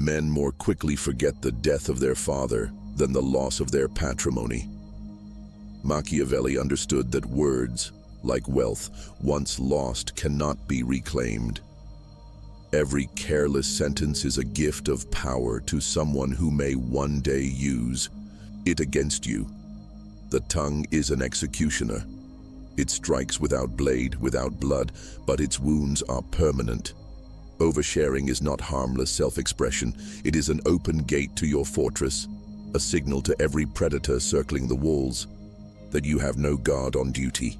Men more quickly forget the death of their father than the loss of their patrimony. Machiavelli understood that words, like wealth, once lost cannot be reclaimed. Every careless sentence is a gift of power to someone who may one day use it against you. The tongue is an executioner. It strikes without blade, without blood, but its wounds are permanent. Oversharing is not harmless self-expression. It is an open gate to your fortress, a signal to every predator circling the walls that you have no guard on duty.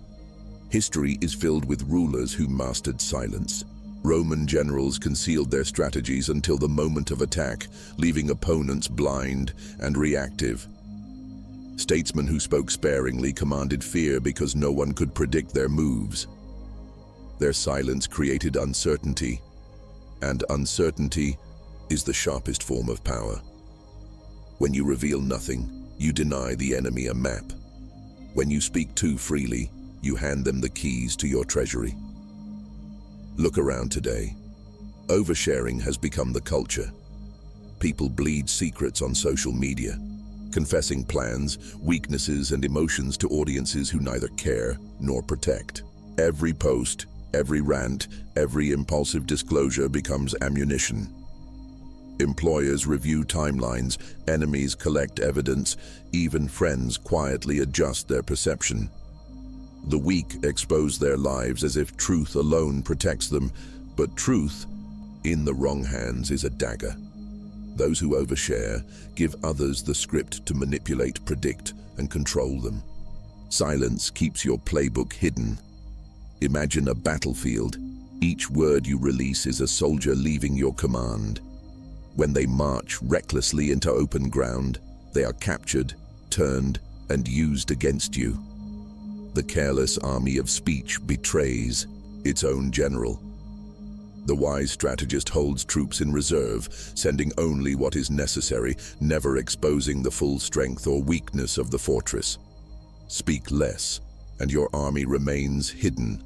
History is filled with rulers who mastered silence. Roman generals concealed their strategies until the moment of attack, leaving opponents blind and reactive. Statesmen who spoke sparingly commanded fear because no one could predict their moves. Their silence created uncertainty, and uncertainty is the sharpest form of power. When you reveal nothing, you deny the enemy a map. When you speak too freely, you hand them the keys to your treasury. Look around today. Oversharing has become the culture. People bleed secrets on social media, confessing plans, weaknesses, and emotions to audiences who neither care nor protect. Every post, every rant, every impulsive disclosure becomes ammunition. Employers review timelines, enemies collect evidence, even friends quietly adjust their perception. The weak expose their lives as if truth alone protects them, but truth, in the wrong hands, is a dagger. Those who overshare give others the script to manipulate, predict, and control them. Silence keeps your playbook hidden. Imagine a battlefield. Each word you release is a soldier leaving your command. When they march recklessly into open ground, they are captured, turned, and used against you. The careless army of speech betrays its own general. The wise strategist holds troops in reserve, sending only what is necessary, never exposing the full strength or weakness of the fortress. Speak less, and your army remains hidden.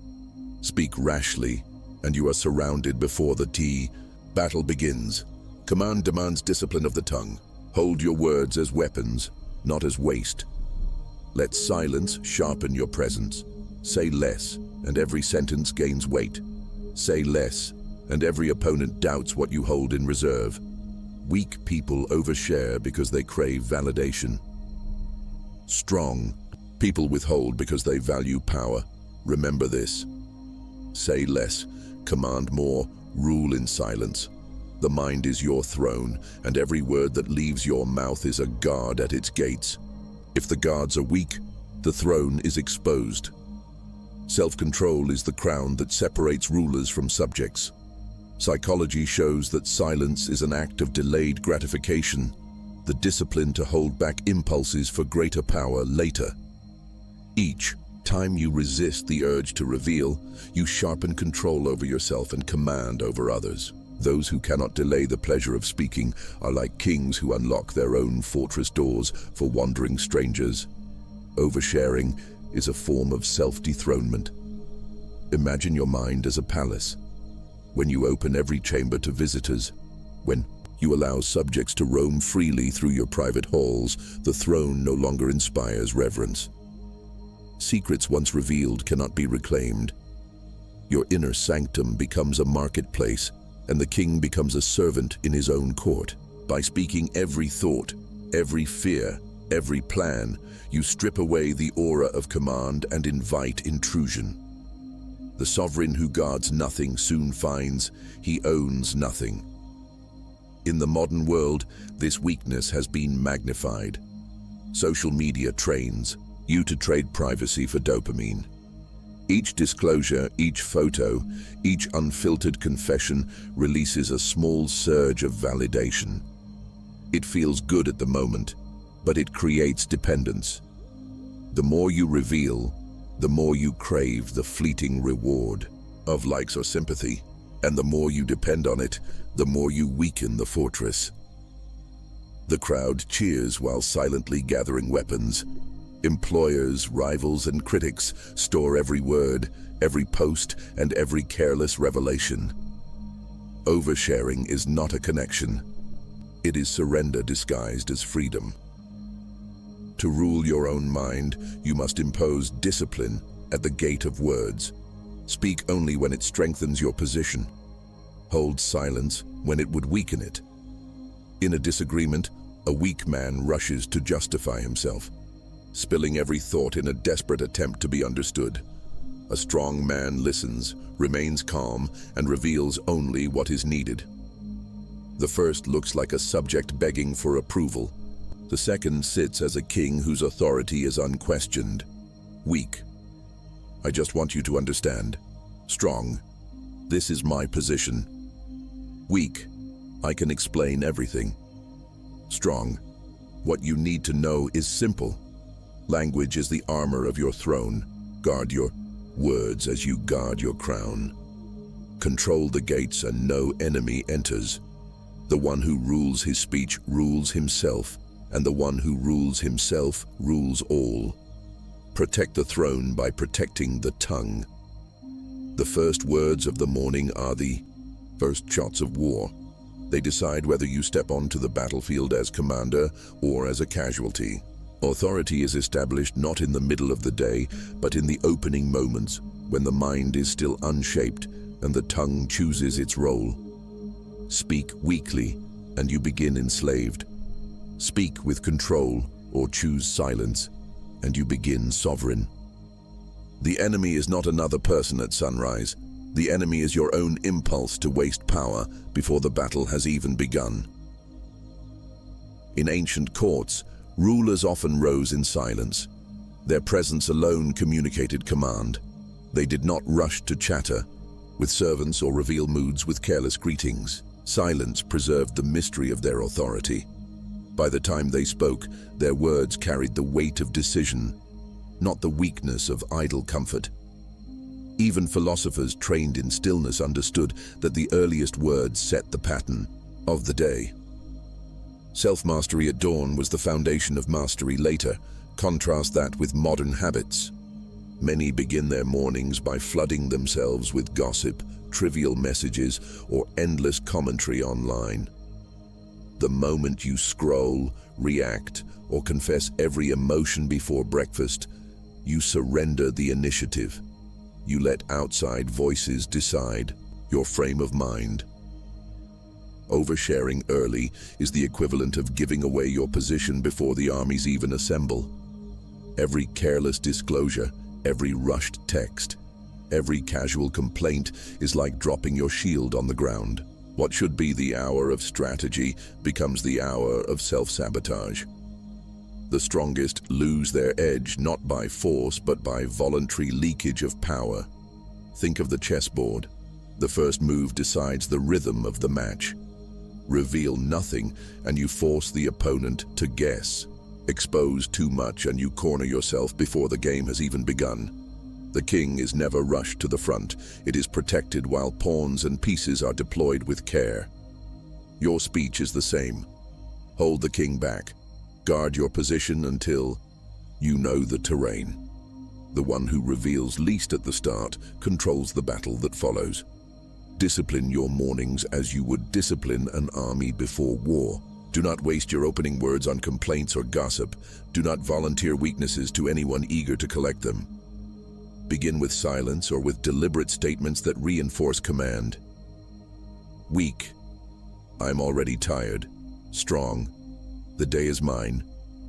Speak rashly, and you are surrounded before the battle begins. Command demands discipline of the tongue. Hold your words as weapons, not as waste. Let silence sharpen your presence. Say less, and every sentence gains weight. Say less, and every opponent doubts what you hold in reserve. Weak people overshare because they crave validation. Strong people withhold because they value power. Remember this. Say less, command more, rule in silence. The mind is your throne, and every word that leaves your mouth is a guard at its gates. If the guards are weak, the throne is exposed. Self-control is the crown that separates rulers from subjects. Psychology shows that silence is an act of delayed gratification, the discipline to hold back impulses for greater power later. Each time you resist the urge to reveal, you sharpen control over yourself and command over others. Those who cannot delay the pleasure of speaking are like kings who unlock their own fortress doors for wandering strangers. Oversharing is a form of self-dethronement. Imagine your mind as a palace. When you open every chamber to visitors, when you allow subjects to roam freely through your private halls, the throne no longer inspires reverence. Secrets once revealed cannot be reclaimed. Your inner sanctum becomes a marketplace, and the king becomes a servant in his own court. By speaking every thought, every fear, every plan, you strip away the aura of command and invite intrusion. The sovereign who guards nothing soon finds he owns nothing. In the modern world, this weakness has been magnified. Social media trains you to trade privacy for dopamine. Each disclosure, each photo, each unfiltered confession releases a small surge of validation. It feels good at the moment, but it creates dependence. The more you reveal, the more you crave the fleeting reward of likes or sympathy, and the more you depend on it, the more you weaken the fortress. The crowd cheers while silently gathering weapons. Employers, rivals, and critics store every word, every post, and every careless revelation. Oversharing is not a connection. It is surrender disguised as freedom. To rule your own mind, you must impose discipline at the gate of words. Speak only when it strengthens your position. Hold silence when it would weaken it. In a disagreement, a weak man rushes to justify himself, spilling every thought in a desperate attempt to be understood. A strong man listens, remains calm, and reveals only what is needed. The first looks like a subject begging for approval. The second sits as a king whose authority is unquestioned. Weak. I just want you to understand. Strong. This is my position. Weak. I can explain everything. Strong. What you need to know is simple. Language is the armor of your throne. Guard your words as you guard your crown. Control the gates and no enemy enters. The one who rules his speech rules himself, and the one who rules himself rules all. Protect the throne by protecting the tongue. The first words of the morning are the first shots of war. They decide whether you step onto the battlefield as commander or as a casualty. Authority is established not in the middle of the day, but in the opening moments, when the mind is still unshaped and the tongue chooses its role. Speak weakly, and you begin enslaved. Speak with control, or choose silence, and you begin sovereign. The enemy is not another person at sunrise. The enemy is your own impulse to waste power before the battle has even begun. In ancient courts, rulers often rose in silence. Their presence alone communicated command. They did not rush to chatter with servants or reveal moods with careless greetings. Silence preserved the mystery of their authority. By the time they spoke, their words carried the weight of decision, not the weakness of idle comfort. Even philosophers trained in stillness understood that the earliest words set the pattern of the day. Self-mastery at dawn was the foundation of mastery later. Contrast that with modern habits. Many begin their mornings by flooding themselves with gossip, trivial messages, or endless commentary online. The moment you scroll, react, or confess every emotion before breakfast, you surrender the initiative. You let outside voices decide your frame of mind. Oversharing early is the equivalent of giving away your position before the armies even assemble. Every careless disclosure, every rushed text, every casual complaint is like dropping your shield on the ground. What should be the hour of strategy becomes the hour of self-sabotage. The strongest lose their edge not by force but by voluntary leakage of power. Think of the chessboard. The first move decides the rhythm of the match. Reveal nothing and you force the opponent to guess. Expose too much and you corner yourself before the game has even begun. The king is never rushed to the front. It is protected while pawns and pieces are deployed with care. Your speech is the same. Hold the king back. Guard your position until you know the terrain. The one who reveals least at the start controls the battle that follows. Discipline your mornings as you would discipline an army before war. Do not waste your opening words on complaints or gossip. Do not volunteer weaknesses to anyone eager to collect them. Begin with silence or with deliberate statements that reinforce command. Weak. I'm already tired. Strong. The day is mine.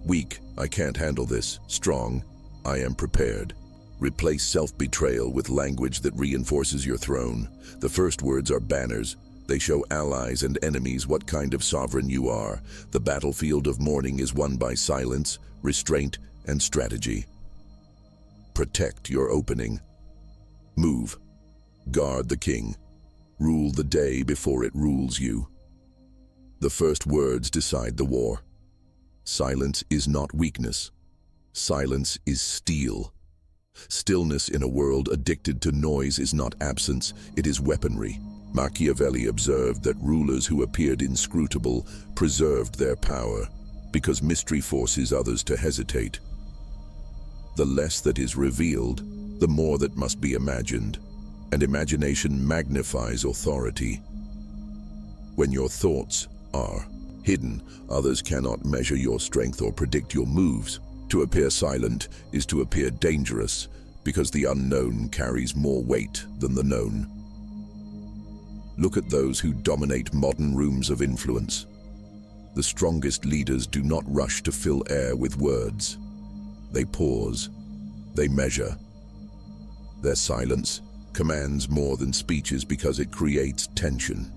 Weak. I can't handle this. Strong. I am prepared. Replace self-betrayal with language that reinforces your throne. The first words are banners. They show allies and enemies what kind of sovereign you are. The battlefield of morning is won by silence, restraint, and strategy. Protect your opening. Move. Guard the king. Rule the day before it rules you. The first words decide the war. Silence is not weakness. Silence is steel. Stillness in a world addicted to noise is not absence, it is weaponry. Machiavelli observed that rulers who appeared inscrutable preserved their power, because mystery forces others to hesitate. The less that is revealed, the more that must be imagined, and imagination magnifies authority. When your thoughts are Hidden, others cannot measure your strength or predict your moves. To appear silent is to appear dangerous, because the unknown carries more weight than the known. Look at those who dominate modern rooms of influence. The strongest leaders do not rush to fill air with words. They pause. They measure. Their silence commands more than speeches because it creates tension.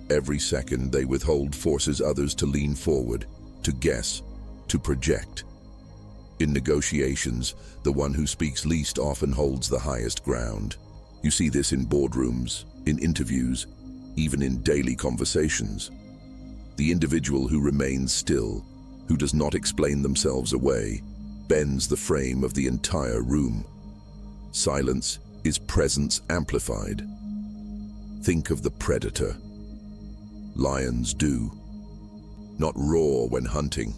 Every second they withhold forces others to lean forward, to guess, to project. In negotiations, the one who speaks least often holds the highest ground. You see this in boardrooms, in interviews, even in daily conversations. The individual who remains still, who does not explain themselves away, bends the frame of the entire room. Silence is presence amplified. Think of the predator. Lions do not roar when hunting.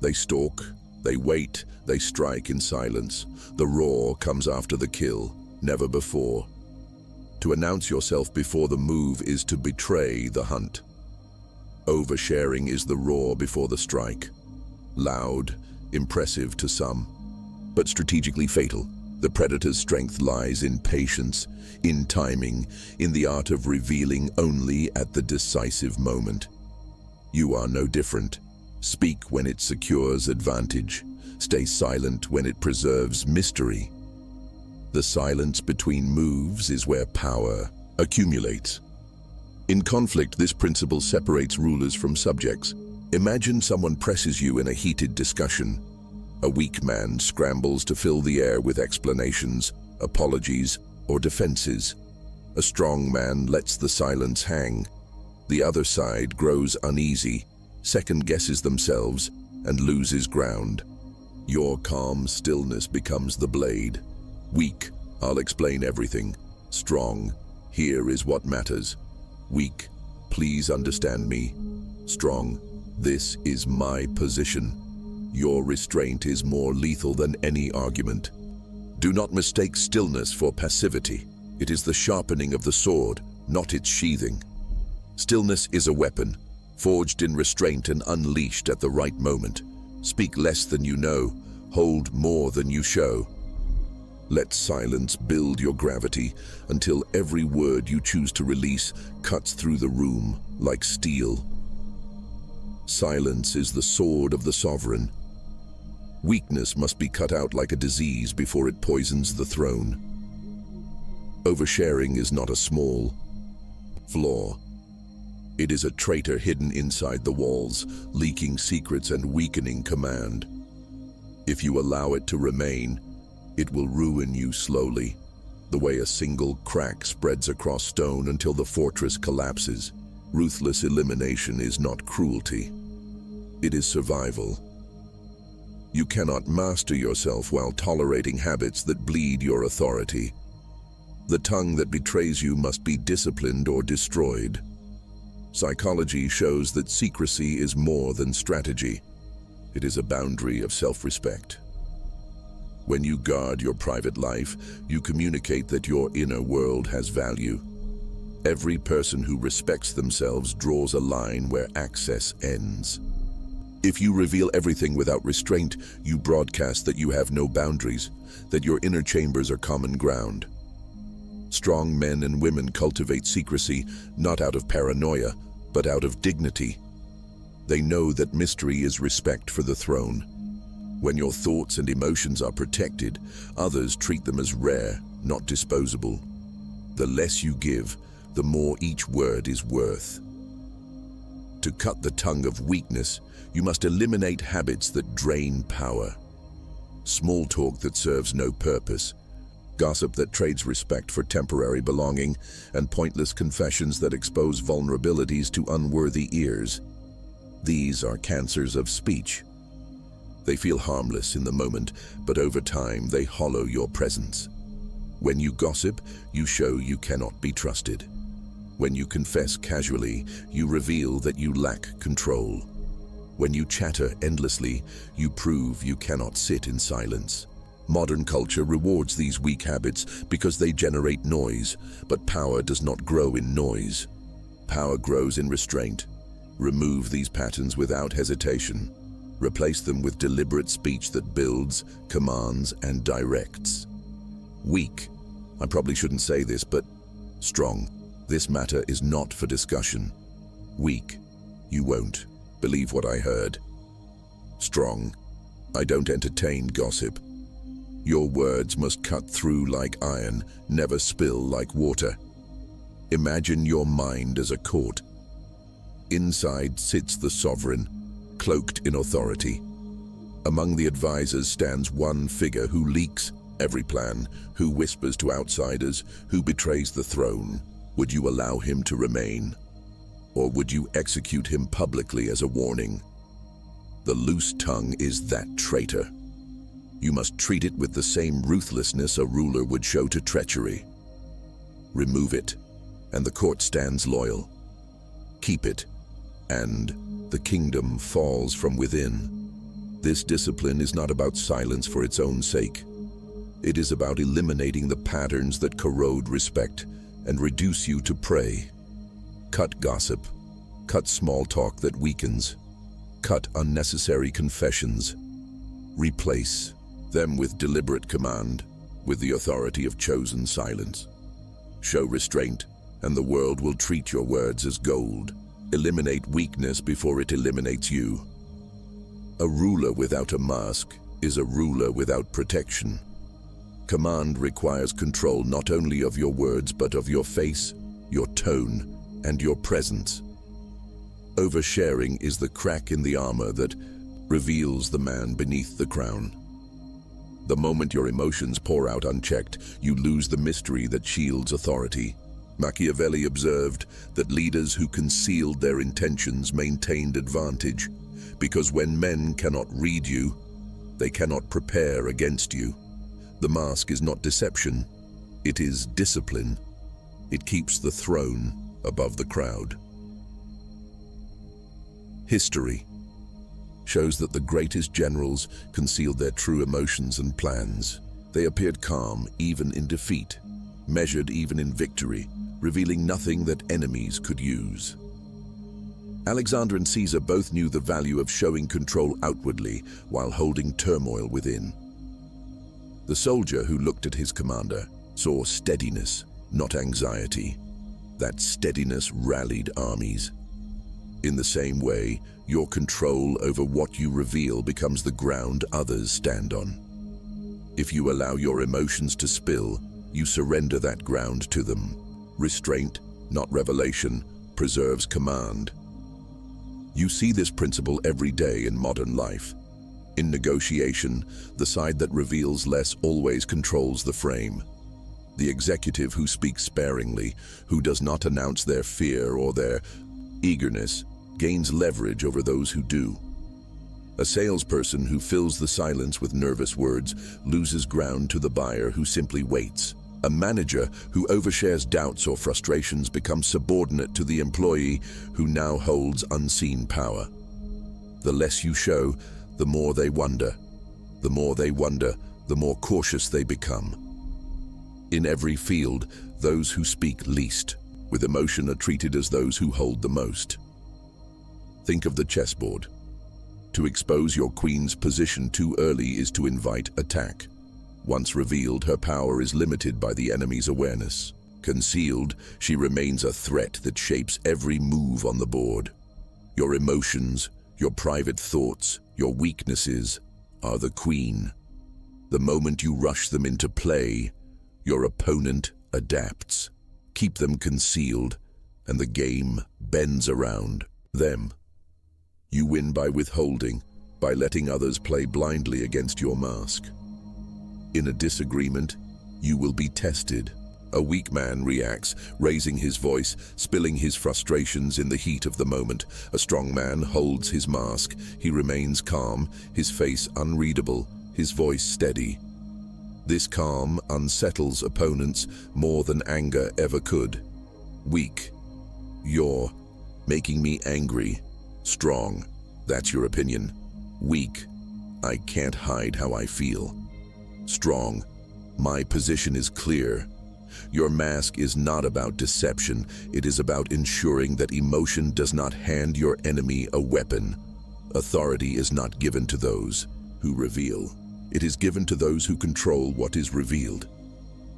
They stalk, they wait, they strike in silence. The roar comes after the kill, never before. To announce yourself before the move is to betray the hunt. Oversharing is the roar before the strike. Loud, impressive to some, but strategically fatal. The predator's strength lies in patience, in timing, in the art of revealing only at the decisive moment. You are no different. Speak when it secures advantage. Stay silent when it preserves mystery. The silence between moves is where power accumulates. In conflict, this principle separates rulers from subjects. Imagine someone presses you in a heated discussion. A weak man scrambles to fill the air with explanations, apologies, or defenses. A strong man lets the silence hang. The other side grows uneasy, second-guesses themselves, and loses ground. Your calm stillness becomes the blade. Weak, I'll explain everything. Strong, here is what matters. Weak, please understand me. Strong, this is my position. Your restraint is more lethal than any argument. Do not mistake stillness for passivity. It is the sharpening of the sword, not its sheathing. Stillness is a weapon, forged in restraint and unleashed at the right moment. Speak less than you know, hold more than you show. Let silence build your gravity until every word you choose to release cuts through the room like steel. Silence is the sword of the sovereign. Weakness must be cut out like a disease before it poisons the throne. Oversharing is not a small flaw. It is a traitor hidden inside the walls, leaking secrets and weakening command. If you allow it to remain, it will ruin you slowly, the way a single crack spreads across stone until the fortress collapses. Ruthless elimination is not cruelty. It is survival. You cannot master yourself while tolerating habits that bleed your authority. The tongue that betrays you must be disciplined or destroyed. Psychology shows that secrecy is more than strategy. It is a boundary of self-respect. When you guard your private life, you communicate that your inner world has value. Every person who respects themselves draws a line where access ends. If you reveal everything without restraint, you broadcast that you have no boundaries, that your inner chambers are common ground. Strong men and women cultivate secrecy not out of paranoia, but out of dignity. They know that mystery is respect for the throne. When your thoughts and emotions are protected, others treat them as rare, not disposable. The less you give, the more each word is worth. To cut the tongue of weakness, you must eliminate habits that drain power. Small talk that serves no purpose, gossip that trades respect for temporary belonging, and pointless confessions that expose vulnerabilities to unworthy ears. These are cancers of speech. They feel harmless in the moment, but over time they hollow your presence. When you gossip, you show you cannot be trusted. When you confess casually, you reveal that you lack control. When you chatter endlessly, you prove you cannot sit in silence. Modern culture rewards these weak habits because they generate noise, but power does not grow in noise. Power grows in restraint. Remove these patterns without hesitation. Replace them with deliberate speech that builds, commands, and directs. Weak. I probably shouldn't say this, but strong. This matter is not for discussion. Weak. You won't believe what I heard. Strong. I don't entertain gossip. Your words must cut through like iron, never spill like water. Imagine your mind as a court. Inside sits the sovereign, cloaked in authority. Among the advisors stands one figure who leaks every plan, who whispers to outsiders, who betrays the throne. Would you allow him to remain? Or would you execute him publicly as a warning? The loose tongue is that traitor. You must treat it with the same ruthlessness a ruler would show to treachery. Remove it, and the court stands loyal. Keep it, and the kingdom falls from within. This discipline is not about silence for its own sake. It is about eliminating the patterns that corrode respect and reduce you to prey. Cut gossip. Cut small talk that weakens. Cut unnecessary confessions. Replace them with deliberate command, with the authority of chosen silence. Show restraint, and the world will treat your words as gold. Eliminate weakness before it eliminates you. A ruler without a mask is a ruler without protection. Command requires control not only of your words, but of your face, your tone, and your presence. Oversharing is the crack in the armor that reveals the man beneath the crown. The moment your emotions pour out unchecked, you lose the mystery that shields authority. Machiavelli observed that leaders who concealed their intentions maintained advantage, because when men cannot read you, they cannot prepare against you. The mask is not deception, it is discipline. It keeps the throne above the crowd. History shows that the greatest generals concealed their true emotions and plans. They appeared calm even in defeat, measured even in victory, revealing nothing that enemies could use. Alexander and Caesar both knew the value of showing control outwardly while holding turmoil within. The soldier who looked at his commander saw steadiness, not anxiety. That steadiness rallied armies. In the same way, your control over what you reveal becomes the ground others stand on. If you allow your emotions to spill, you surrender that ground to them. Restraint, not revelation, preserves command. You see this principle every day in modern life. In negotiation, the side that reveals less always controls the frame. The executive who speaks sparingly, who does not announce their fear or their eagerness, gains leverage over those who do. A salesperson who fills the silence with nervous words loses ground to the buyer who simply waits. A manager who overshares doubts or frustrations becomes subordinate to the employee who now holds unseen power. The less you show, the more they wonder. The more they wonder, the more cautious they become. In every field, those who speak least with emotion are treated as those who hold the most. Think of the chessboard. To expose your queen's position too early is to invite attack. Once revealed, her power is limited by the enemy's awareness. Concealed, she remains a threat that shapes every move on the board. Your emotions, your private thoughts, your weaknesses are the queen. The moment you rush them into play, your opponent adapts. Keep them concealed, and the game bends around them. You win by withholding, by letting others play blindly against your mask. In a disagreement, you will be tested. A weak man reacts, raising his voice, spilling his frustrations in the heat of the moment. A strong man holds his mask. He remains calm, his face unreadable, his voice steady. This calm unsettles opponents more than anger ever could. Weak. You're making me angry. Strong. That's your opinion. Weak. I can't hide how I feel. Strong. My position is clear. Your mask is not about deception. It is about ensuring that emotion does not hand your enemy a weapon. Authority is not given to those who reveal. It is given to those who control what is revealed.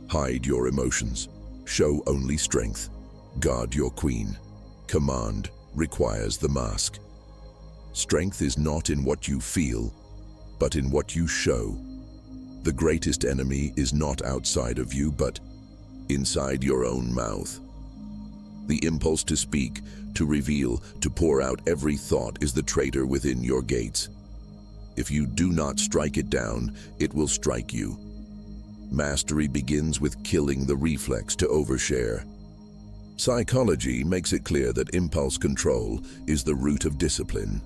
Hide your emotions. Show only strength. Guard your queen. Command requires the mask. Strength is not in what you feel, but in what you show. The greatest enemy is not outside of you, but inside your own mouth. The impulse to speak, to reveal, to pour out every thought is the traitor within your gates. If you do not strike it down, it will strike you. Mastery begins with killing the reflex to overshare. Psychology makes it clear that impulse control is the root of discipline.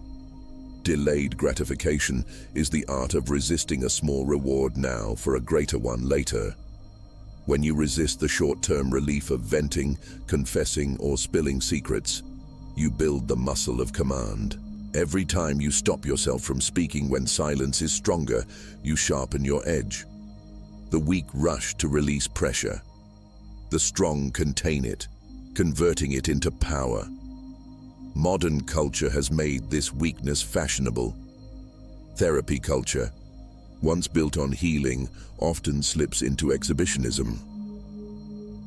Delayed gratification is the art of resisting a small reward now for a greater one later. When you resist the short-term relief of venting, confessing, or spilling secrets, you build the muscle of command. Every time you stop yourself from speaking when silence is stronger, you sharpen your edge. The weak rush to release pressure. The strong contain it, converting it into power. Modern culture has made this weakness fashionable. Therapy culture, once built on healing, often slips into exhibitionism.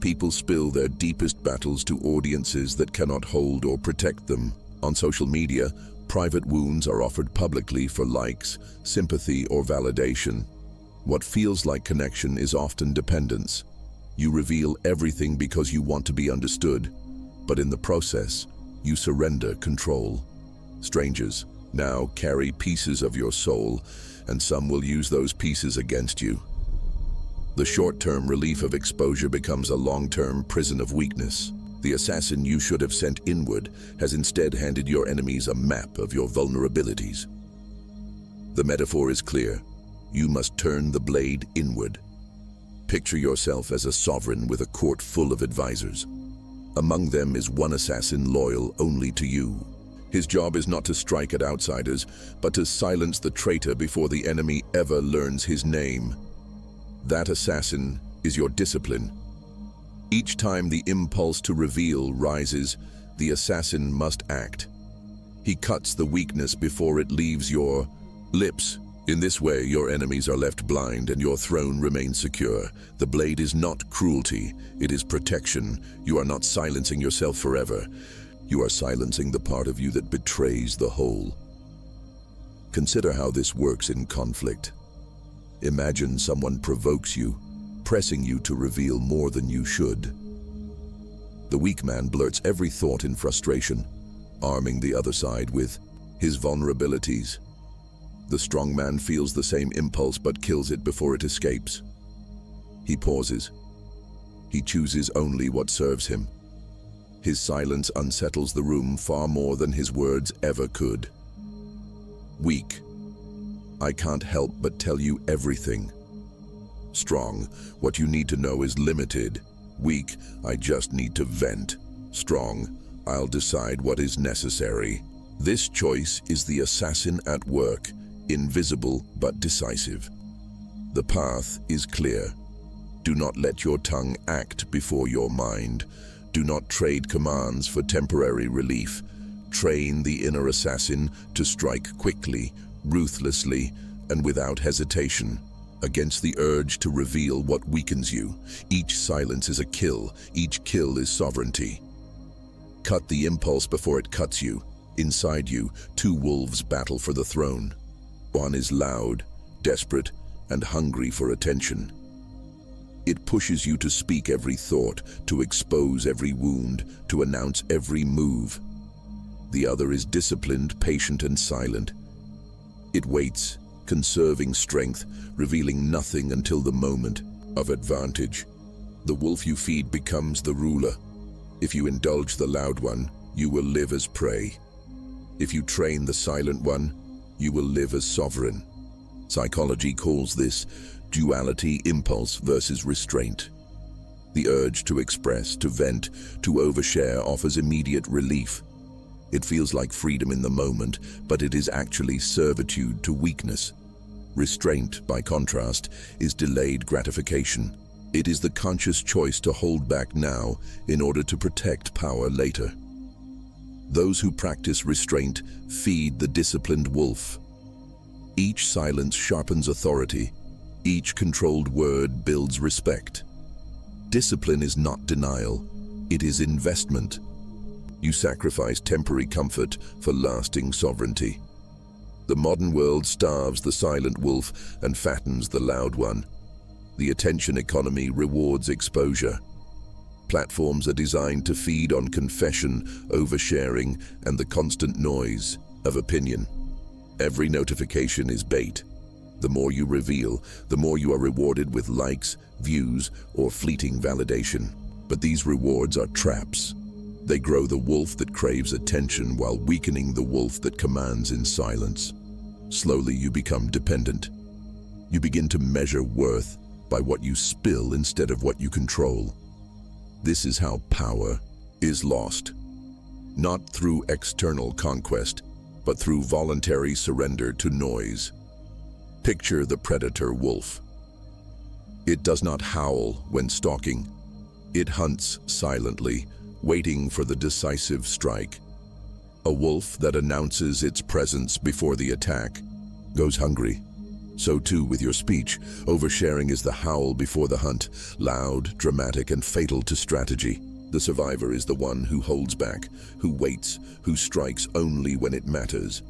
People spill their deepest battles to audiences that cannot hold or protect them. On social media, private wounds are offered publicly for likes, sympathy, or validation. What feels like connection is often dependence. You reveal everything because you want to be understood, but in the process, you surrender control. Strangers now carry pieces of your soul, and some will use those pieces against you. The short-term relief of exposure becomes a long-term prison of weakness. The assassin you should have sent inward has instead handed your enemies a map of your vulnerabilities. The metaphor is clear. You must turn the blade inward. Picture yourself as a sovereign with a court full of advisors. Among them is one assassin loyal only to you. His job is not to strike at outsiders, but to silence the traitor before the enemy ever learns his name. That assassin is your discipline. Each time the impulse to reveal rises, the assassin must act. He cuts the weakness before it leaves your lips. In this way, your enemies are left blind and your throne remains secure. The blade is not cruelty, it is protection. You are not silencing yourself forever. You are silencing the part of you that betrays the whole. Consider how this works in conflict. Imagine someone provokes you, pressing you to reveal more than you should. The weak man blurts every thought in frustration, arming the other side with his vulnerabilities. The strong man feels the same impulse but kills it before it escapes. He pauses. He chooses only what serves him. His silence unsettles the room far more than his words ever could. Weak. I can't help but tell you everything. Strong. What you need to know is limited. Weak. I just need to vent. Strong. I'll decide what is necessary. This choice is the assassin at work, invisible but decisive. The path is clear. Do not let your tongue act before your mind. Do not trade commands for temporary relief. Train the inner assassin to strike quickly, ruthlessly, and without hesitation, against the urge to reveal what weakens you. Each silence is a kill. Each kill is sovereignty. Cut the impulse before it cuts you. Inside you, two wolves battle for the throne. One is loud, desperate, and hungry for attention. It pushes you to speak every thought, to expose every wound, to announce every move. The other is disciplined, patient, and silent. It waits, conserving strength, revealing nothing until the moment of advantage. The wolf you feed becomes the ruler. If you indulge the loud one, you will live as prey. If you train the silent one, you will live as sovereign. Psychology calls this duality, impulse versus restraint. The urge to express, to vent, to overshare offers immediate relief. It feels like freedom in the moment, but it is actually servitude to weakness. Restraint, by contrast, is delayed gratification. It is the conscious choice to hold back now in order to protect power later. Those who practice restraint feed the disciplined wolf. Each silence sharpens authority. Each controlled word builds respect. Discipline is not denial. It is investment. You sacrifice temporary comfort for lasting sovereignty. The modern world starves the silent wolf and fattens the loud one. The attention economy rewards exposure. Platforms are designed to feed on confession, oversharing, and the constant noise of opinion. Every notification is bait. The more you reveal, the more you are rewarded with likes, views, or fleeting validation. But these rewards are traps. They grow the wolf that craves attention while weakening the wolf that commands in silence. Slowly you become dependent. You begin to measure worth by what you spill instead of what you control. This is how power is lost. Not through external conquest, but through voluntary surrender to noise. Picture the predator wolf. It does not howl when stalking. It hunts silently, waiting for the decisive strike. A wolf that announces its presence before the attack goes hungry. So too with your speech. Oversharing is the howl before the hunt, loud, dramatic, and fatal to strategy. The survivor is the one who holds back, who waits, who strikes only when it matters.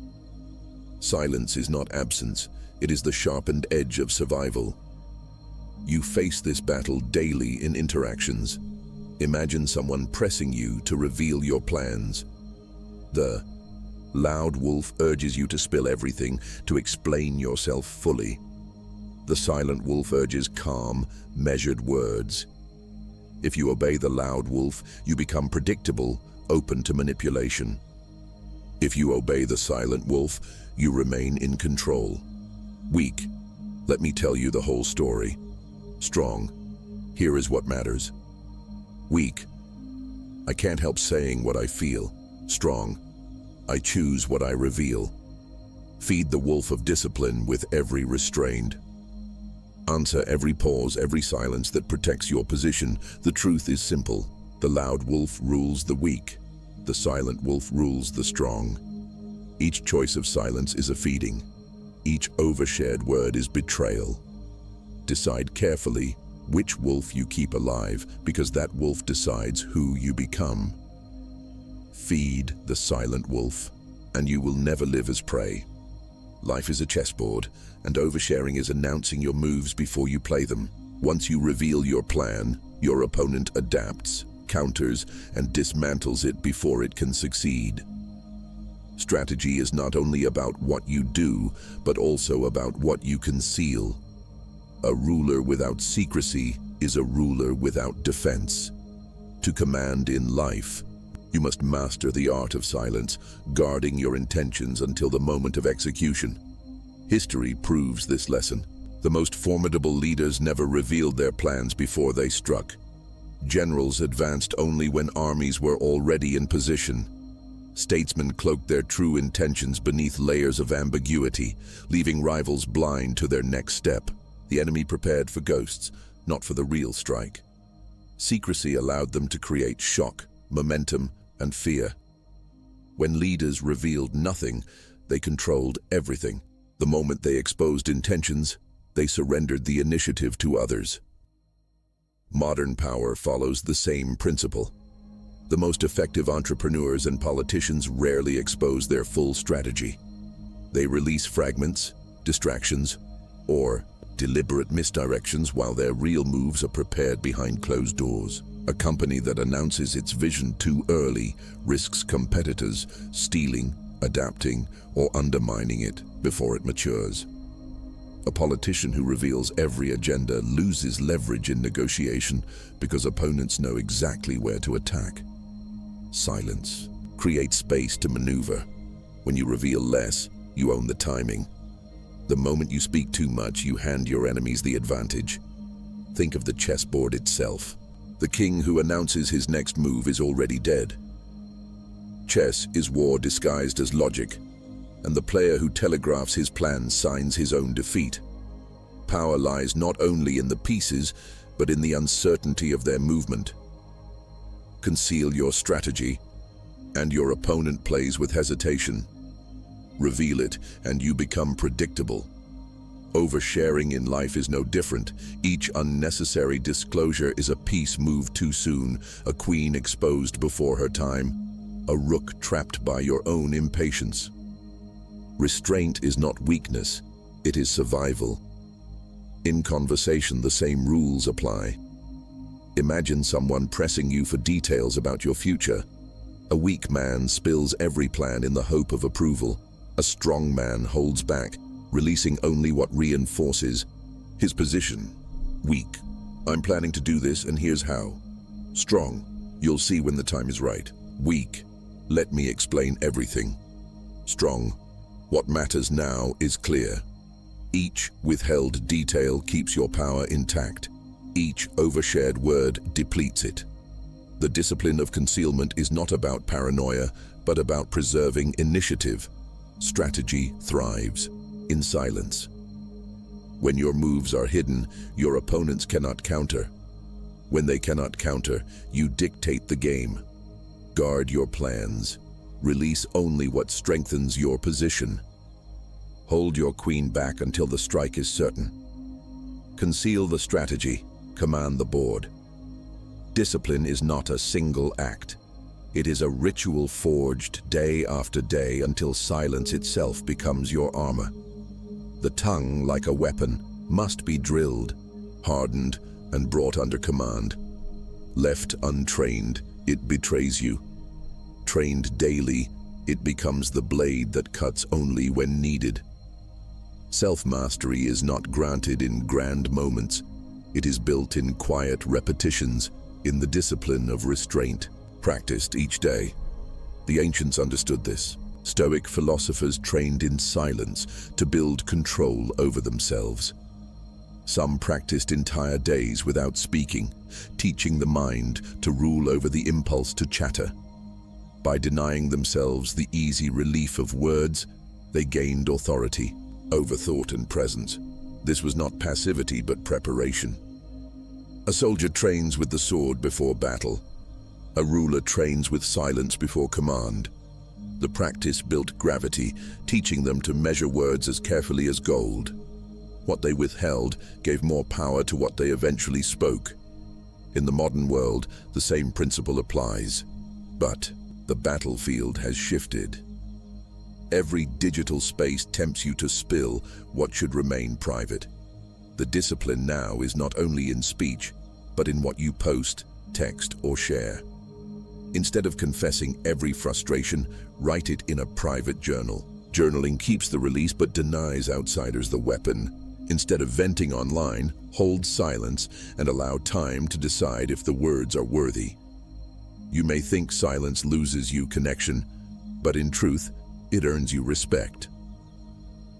Silence is not absence, it is the sharpened edge of survival. You face this battle daily in interactions. Imagine someone pressing you to reveal your plans. The loud wolf urges you to spill everything, to explain yourself fully. The silent wolf urges calm, measured words. If you obey the loud wolf, you become predictable, open to manipulation. If you obey the silent wolf, you remain in control. Weak. Let me tell you the whole story. Strong. Here is what matters. Weak. I can't help saying what I feel. Strong. I choose what I reveal. Feed the wolf of discipline with every restraint. Answer every pause, every silence that protects your position. The truth is simple. The loud wolf rules the weak. The silent wolf rules the strong. Each choice of silence is a feeding. Each overshared word is betrayal. Decide carefully which wolf you keep alive, because that wolf decides who you become. Feed the silent wolf, and you will never live as prey. Life is a chessboard, and oversharing is announcing your moves before you play them. Once you reveal your plan, your opponent adapts, counters, and dismantles it before it can succeed. Strategy is not only about what you do, but also about what you conceal. A ruler without secrecy is a ruler without defense. To command in life, you must master the art of silence, guarding your intentions until the moment of execution. History proves this lesson. The most formidable leaders never revealed their plans before they struck. Generals advanced only when armies were already in position. Statesmen cloaked their true intentions beneath layers of ambiguity, leaving rivals blind to their next step. The enemy prepared for ghosts, not for the real strike. Secrecy allowed them to create shock, momentum, and fear. When leaders revealed nothing, they controlled everything. The moment they exposed intentions, they surrendered the initiative to others. Modern power follows the same principle. The most effective entrepreneurs and politicians rarely expose their full strategy. They release fragments, distractions, or deliberate misdirections while their real moves are prepared behind closed doors. A company that announces its vision too early risks competitors stealing, adapting, or undermining it before it matures. A politician who reveals every agenda loses leverage in negotiation because opponents know exactly where to attack. Silence creates space to maneuver. When you reveal less, you own the timing. The moment you speak too much, you hand your enemies the advantage. Think of the chessboard itself. The king who announces his next move is already dead. Chess is war disguised as logic, and the player who telegraphs his plans signs his own defeat. Power lies not only in the pieces, but in the uncertainty of their movement. Conceal your strategy, and your opponent plays with hesitation. Reveal it, and you become predictable. Oversharing in life is no different. Each unnecessary disclosure is a piece moved too soon, a queen exposed before her time, a rook trapped by your own impatience. Restraint is not weakness, it is survival. In conversation, the same rules apply. Imagine someone pressing you for details about your future. A weak man spills every plan in the hope of approval. A strong man holds back, releasing only what reinforces his position. Weak: I'm planning to do this and here's how. Strong: you'll see when the time is right. Weak: let me explain everything. Strong: what matters now is clear. Each withheld detail keeps your power intact. Each overshared word depletes it. The discipline of concealment is not about paranoia, but about preserving initiative. Strategy thrives in silence. When your moves are hidden, your opponents cannot counter. When they cannot counter, you dictate the game. Guard your plans. Release only what strengthens your position. Hold your queen back until the strike is certain. Conceal the strategy. Command the board. Discipline is not a single act. It is a ritual forged day after day until silence itself becomes your armor. The tongue, like a weapon, must be drilled, hardened, and brought under command. Left untrained, it betrays you. Trained daily, it becomes the blade that cuts only when needed. Self-mastery is not granted in grand moments. It is built in quiet repetitions, in the discipline of restraint, practiced each day. The ancients understood this. Stoic philosophers trained in silence to build control over themselves. Some practiced entire days without speaking, teaching the mind to rule over the impulse to chatter. By denying themselves the easy relief of words, they gained authority over thought and presence. This was not passivity, but preparation. A soldier trains with the sword before battle. A ruler trains with silence before command. The practice built gravity, teaching them to measure words as carefully as gold. What they withheld gave more power to what they eventually spoke. In the modern world, the same principle applies. But the battlefield has shifted. Every digital space tempts you to spill what should remain private. The discipline now is not only in speech, but in what you post, text, or share. Instead of confessing every frustration, write it in a private journal. Journaling keeps the release but denies outsiders the weapon. Instead of venting online, hold silence and allow time to decide if the words are worthy. You may think silence loses you connection, but in truth, it earns you respect.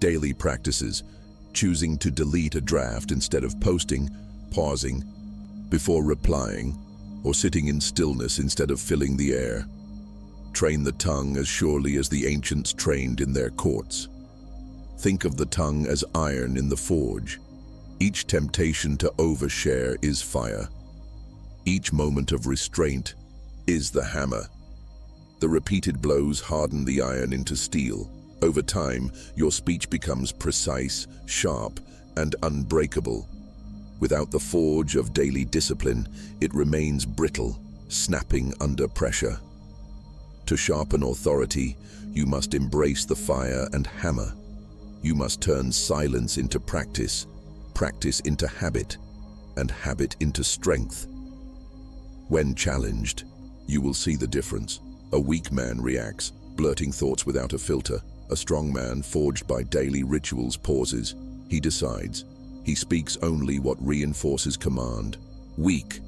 Daily practices: choosing to delete a draft instead of posting, pausing before replying, or sitting in stillness instead of filling the air. Train the tongue as surely as the ancients trained in their courts. Think of the tongue as iron in the forge. Each temptation to overshare is fire. Each moment of restraint is the hammer. The repeated blows harden the iron into steel. Over time, your speech becomes precise, sharp, and unbreakable. Without the forge of daily discipline, it remains brittle, snapping under pressure. To sharpen authority, you must embrace the fire and hammer. You must turn silence into practice, practice into habit, and habit into strength. When challenged, you will see the difference. A weak man reacts, blurting thoughts without a filter. A strong man, forged by daily rituals, pauses. He decides. He speaks only what reinforces command. Weak: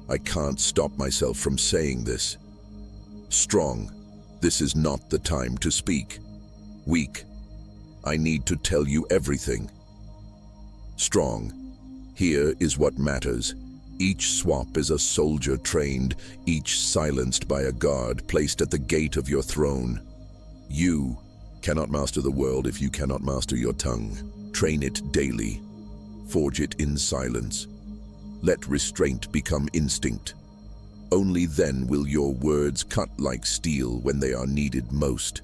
I can't stop myself from saying this. Strong: this is not the time to speak. Weak: I need to tell you everything. Strong: here is what matters. Each swap is a soldier trained, each silenced by a guard placed at the gate of your throne. You cannot master the world if you cannot master your tongue. Train it daily. Forge it in silence. Let restraint become instinct. Only then will your words cut like steel when they are needed most.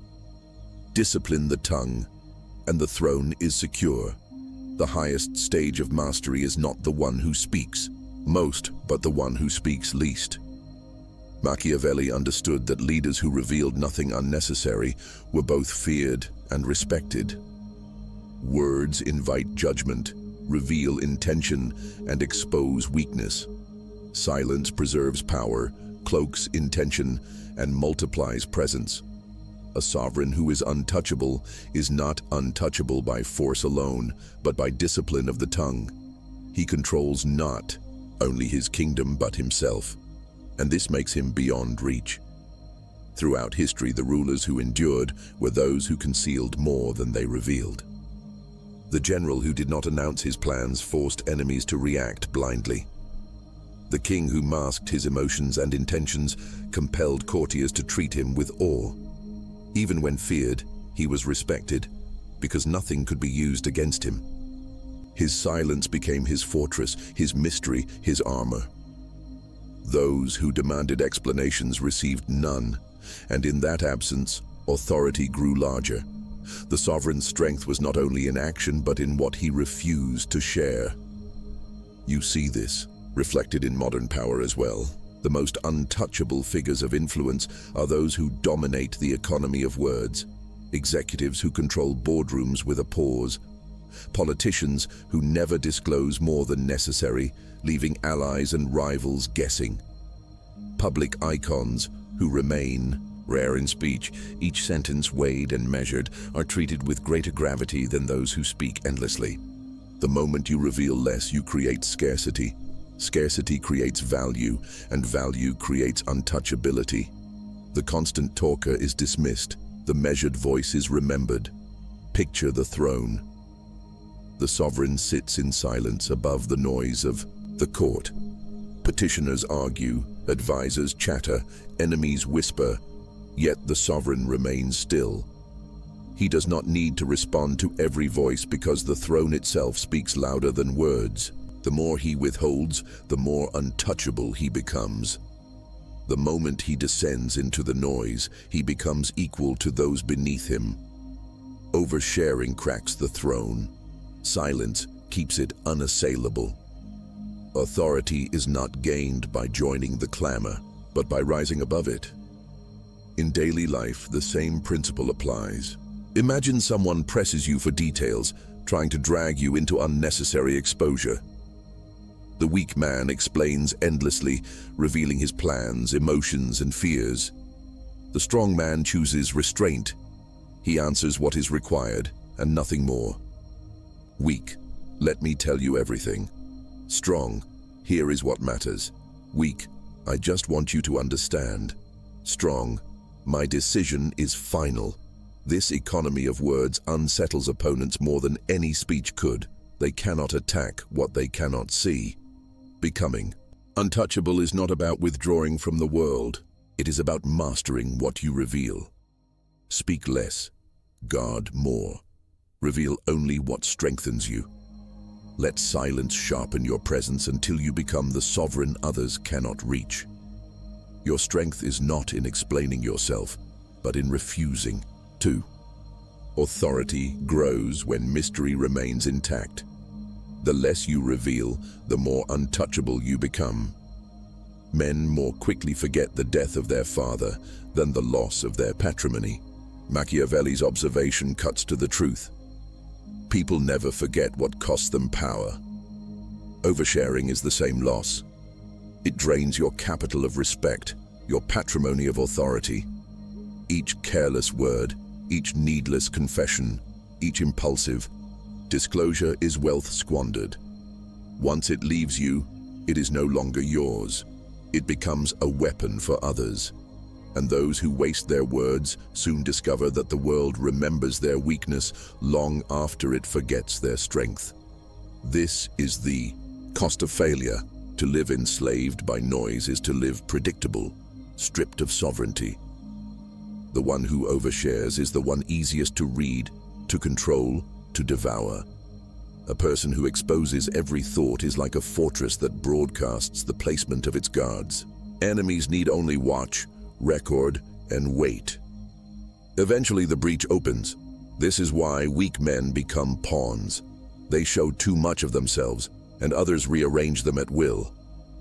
Discipline the tongue, and the throne is secure. The highest stage of mastery is not the one who speaks most, but the one who speaks least. Machiavelli understood that leaders who revealed nothing unnecessary were both feared and respected. Words invite judgment, reveal intention, and expose weakness. Silence preserves power, cloaks intention, and multiplies presence. A sovereign who is untouchable is not untouchable by force alone, but by discipline of the tongue. He controls not only his kingdom but himself, and this makes him beyond reach. Throughout history, the rulers who endured were those who concealed more than they revealed. The general who did not announce his plans forced enemies to react blindly. The king who masked his emotions and intentions compelled courtiers to treat him with awe. Even when feared, he was respected, because nothing could be used against him. His silence became his fortress, his mystery, his armor. Those who demanded explanations received none, and in that absence, authority grew larger. The sovereign's strength was not only in action, but in what he refused to share. You see this reflected in modern power as well. The most untouchable figures of influence are those who dominate the economy of words, executives who control boardrooms with a pause, politicians who never disclose more than necessary, leaving allies and rivals guessing, public icons who remain rare in speech, each sentence weighed and measured, are treated with greater gravity than those who speak endlessly. The moment you reveal less, you create scarcity. Scarcity creates value, and value creates untouchability. The constant talker is dismissed. The measured voice is remembered. Picture the throne. The sovereign sits in silence above the noise of the court. Petitioners argue, advisors chatter, enemies whisper, yet the sovereign remains still. He does not need to respond to every voice because the throne itself speaks louder than words. The more he withholds, the more untouchable he becomes. The moment he descends into the noise, he becomes equal to those beneath him. Oversharing cracks the throne. Silence keeps it unassailable. Authority is not gained by joining the clamor, but by rising above it. In daily life, the same principle applies. Imagine someone presses you for details, trying to drag you into unnecessary exposure. The weak man explains endlessly, revealing his plans, emotions, and fears. The strong man chooses restraint. He answers what is required, and nothing more. Weak, let me tell you everything. Strong, here is what matters. Weak, I just want you to understand. Strong, my decision is final. This economy of words unsettles opponents more than any speech could. They cannot attack what they cannot see. Becoming. Untouchable is not about withdrawing from the world. It is about mastering what you reveal. Speak less. Guard more. Reveal only what strengthens you. Let silence sharpen your presence until you become the sovereign others cannot reach. Your strength is not in explaining yourself, but in refusing to. Authority grows when mystery remains intact. The less you reveal, the more untouchable you become. Men more quickly forget the death of their father than the loss of their patrimony. Machiavelli's observation cuts to the truth. People never forget what cost them power. Oversharing is the same loss. It drains your capital of respect, your patrimony of authority. Each careless word, each needless confession, each impulsive disclosure is wealth squandered. Once it leaves you, it is no longer yours. It becomes a weapon for others. And those who waste their words soon discover that the world remembers their weakness long after it forgets their strength. This is the cost of failure. To live enslaved by noise is to live predictable, stripped of sovereignty. The one who overshares is the one easiest to read, to control, to devour. A person who exposes every thought is like a fortress that broadcasts the placement of its guards. Enemies need only watch, record, and wait. Eventually the breach opens. This is why weak men become pawns. They show too much of themselves, and others rearrange them at will.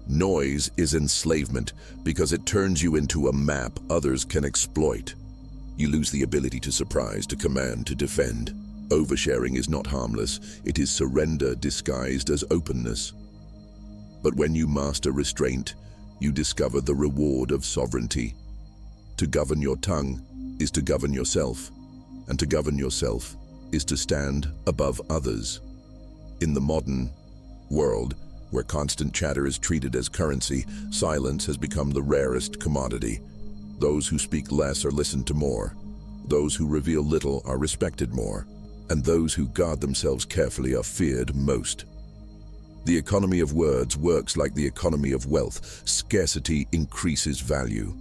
Noise is enslavement because it turns you into a map others can exploit. You lose the ability to surprise, to command, to defend. Oversharing is not harmless. It is surrender disguised as openness. But when you master restraint, you discover the reward of sovereignty. To govern your tongue is to govern yourself, and to govern yourself is to stand above others. In the modern world, where constant chatter is treated as currency, silence has become the rarest commodity. Those who speak less are listened to more. Those who reveal little are respected more. And those who guard themselves carefully are feared most. The economy of words works like the economy of wealth. Scarcity increases value.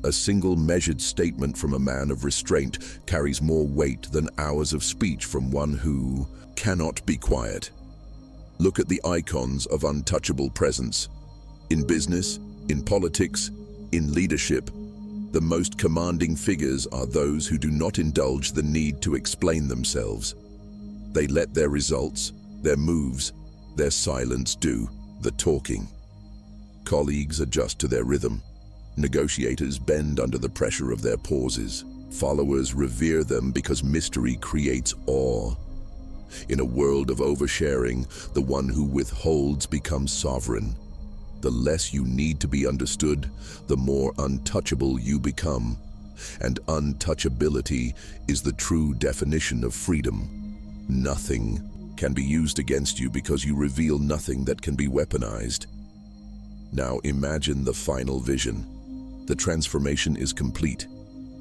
A single measured statement from a man of restraint carries more weight than hours of speech from one who cannot be quiet. Look at the icons of untouchable presence. In business, in politics, in leadership, the most commanding figures are those who do not indulge the need to explain themselves. They let their results, their moves, their silence do the talking. Colleagues adjust to their rhythm. Negotiators bend under the pressure of their pauses. Followers revere them because mystery creates awe. In a world of oversharing, the one who withholds becomes sovereign. The less you need to be understood, the more untouchable you become. And untouchability is the true definition of freedom. Nothing can be used against you because you reveal nothing that can be weaponized. Now imagine the final vision. The transformation is complete.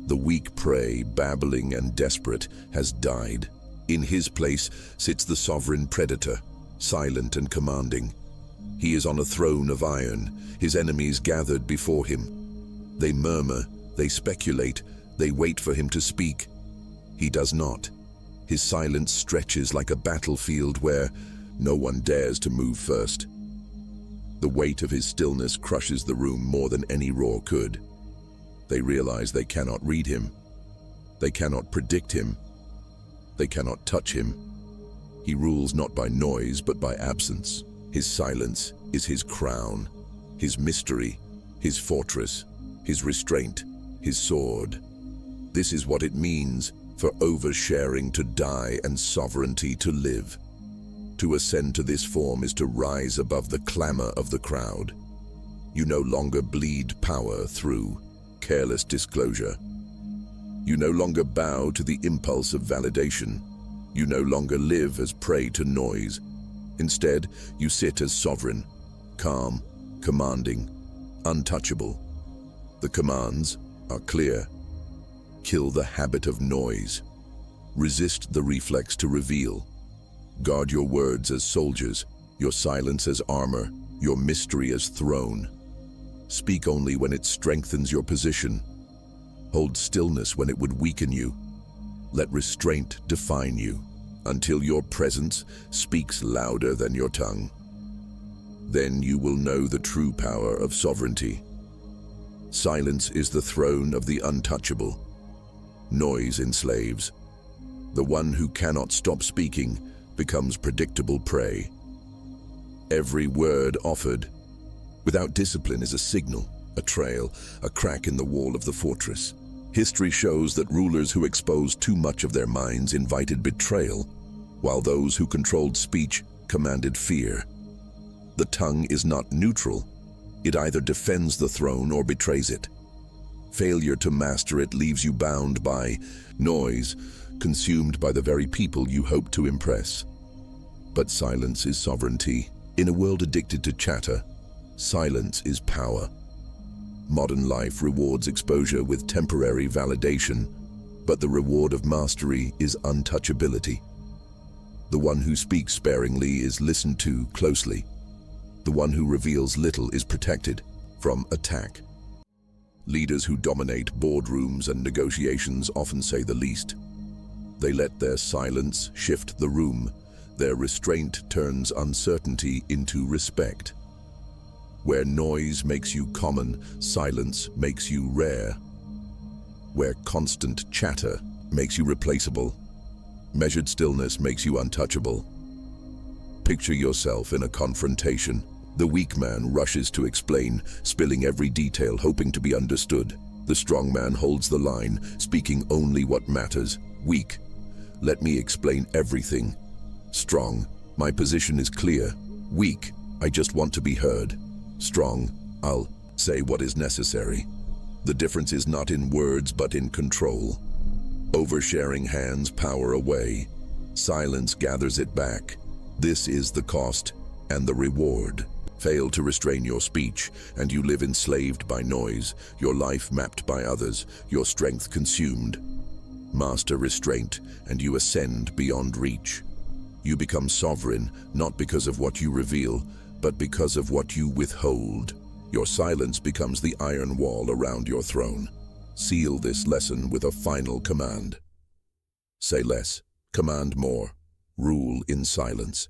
The weak prey, babbling and desperate, has died. In his place sits the sovereign predator, silent and commanding. He is on a throne of iron, his enemies gathered before him. They murmur, they speculate, they wait for him to speak. He does not. His silence stretches like a battlefield where no one dares to move first. The weight of his stillness crushes the room more than any roar could. They realize they cannot read him. They cannot predict him. They cannot touch him. He rules not by noise but by absence. His silence is his crown, his mystery, his fortress, his restraint, his sword. This is what it means for oversharing to die and sovereignty to live. To ascend to this form is to rise above the clamor of the crowd. You no longer bleed power through careless disclosure. You no longer bow to the impulse of validation. You no longer live as prey to noise. Instead, you sit as sovereign, calm, commanding, untouchable. The commands are clear. Kill the habit of noise. Resist the reflex to reveal. Guard your words as soldiers, your silence as armor, your mystery as throne. Speak only when it strengthens your position. Hold stillness when it would weaken you. Let restraint define you, until your presence speaks louder than your tongue. Then you will know the true power of sovereignty. Silence is the throne of the untouchable. Noise enslaves. The one who cannot stop speaking becomes predictable prey. Every word offered without discipline is a signal, a trail, a crack in the wall of the fortress. History shows that rulers who exposed too much of their minds invited betrayal, while those who controlled speech commanded fear. The tongue is not neutral. It either defends the throne or betrays it. Failure to master it leaves you bound by noise, consumed by the very people you hope to impress. But silence is sovereignty. In a world addicted to chatter, silence is power. Modern life rewards exposure with temporary validation, but the reward of mastery is untouchability. The one who speaks sparingly is listened to closely. The one who reveals little is protected from attack. Leaders who dominate boardrooms and negotiations often say the least. They let their silence shift the room, Their restraint turns uncertainty into respect. Where noise makes you common, silence makes you rare. Where constant chatter makes you replaceable, measured stillness makes you untouchable. Picture yourself in a confrontation. The weak man rushes to explain, spilling every detail, hoping to be understood. The strong man holds the line, speaking only what matters. Weak, let me explain everything. Strong, my position is clear. Weak, I just want to be heard. Strong, I'll say what is necessary. The difference is not in words but in control. Oversharing hands power away. Silence gathers it back. This is the cost and the reward. Fail to restrain your speech, and you live enslaved by noise, your life mapped by others, your strength consumed. Master restraint, and you ascend beyond reach. You become sovereign, not because of what you reveal, but because of what you withhold. Your silence becomes the iron wall around your throne. Seal this lesson with a final command. Say less, command more, rule in silence.